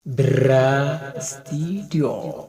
Bra Studio.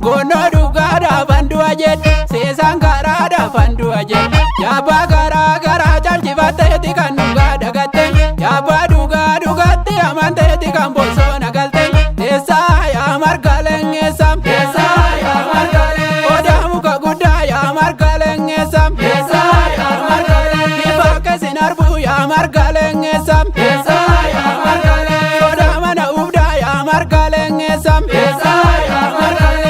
Gono duga da bandu ajet, sesan gara da bandu ajet. Ya ba gara gara janji bate tikan duga dagate. Ya ba duga dugate amante tikan boso nagalte. Desa ya margaleng esam, desa ya margaleng. Oda muka guda ya margaleng esam, desa ya margaleng. Dibake sinarbu ya margaleng esam, desa ya margaleng. Oda mana ubda ya margaleng esam, desa ya margaleng.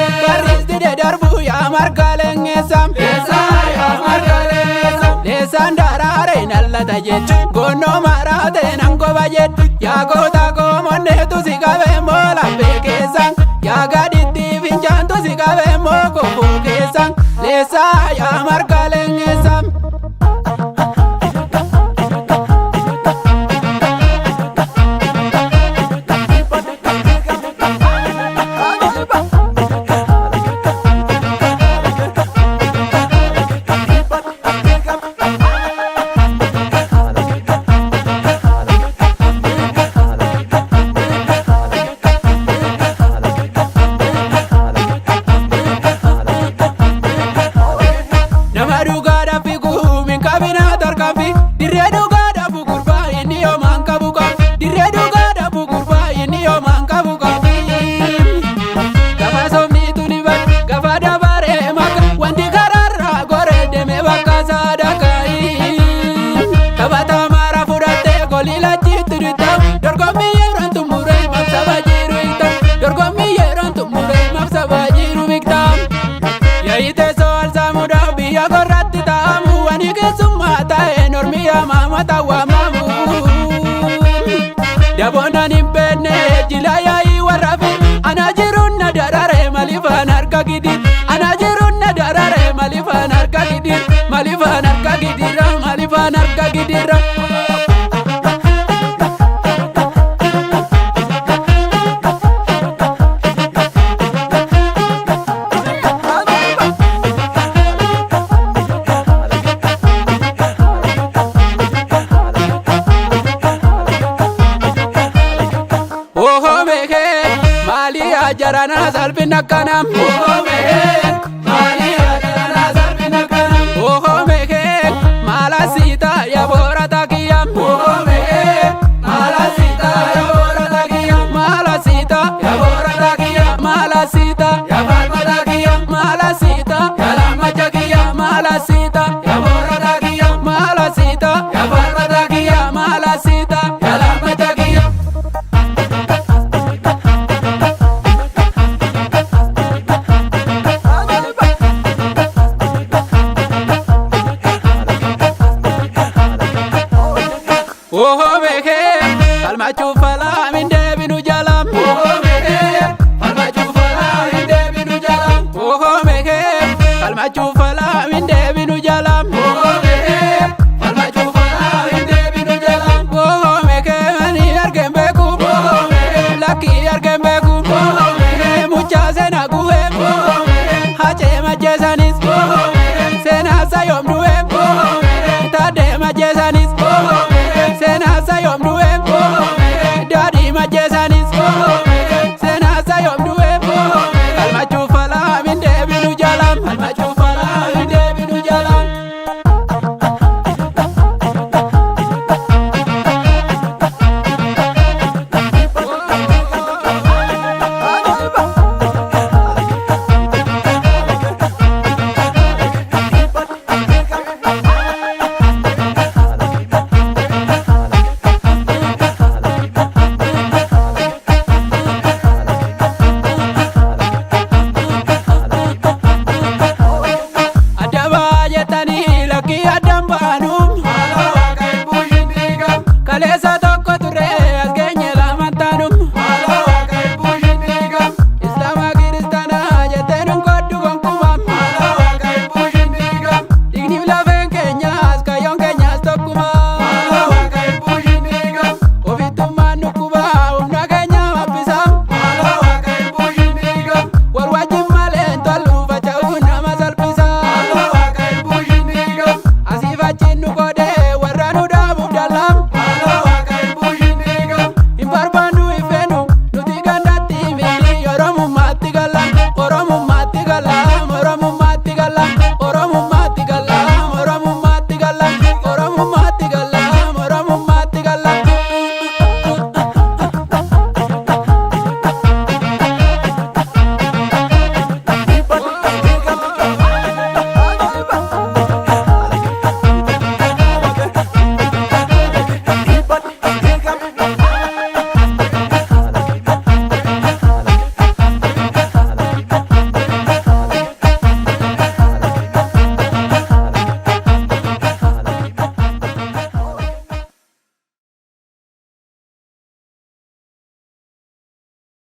Darbu ya margaleng esam, desa ya margaleng esam. Desan darare nalla tajet, gono marate nango bajet. Ya kota ko monde tu sikabe mola bekesang, ya gaditi vinjan tu sikabe mo ko bekesang. Desa ya margaleng esam. Dabona nimbene jilaya iwarafi anajirun nadarare malifan harka gidir anajirun nadarare malifan harka gidir malifan harka gidira malifan harka gidira. Jarana salpina kanam, oh mehen, mali jarana salpina kanam, oh mehen, malasita ya borata kiyam, oh mehen, malasita ya borata kiyam, malasita ya borata kiyam, malasita ya balmata kiyam, malasita ya lamacha kiyam, malasita ya borata kiyam, malasita ya balmata kiyam, malasita ya lamacha kiyam. Oh meke, kalma chufala minde binu jalam. Oh meke, kalma chufala minde binu jalam. Oh meke, kalma chufala minde binu jalam. Oh meke, kalma chufala minde binu jalam. Oh meke, mani argembe ku. Oh meke, laki argembe ku. Oh meke, mucha sena kuwe. Oh meke, hache majesanis. Oh meke, sena sayom duwe. Oh meke, tade majesanis. Oh Sena sayom duwe, daddy majesanis. Sena sayom duwe, kalma chufala minde binu jalam, kalma chufala minde binu jalam. jaalala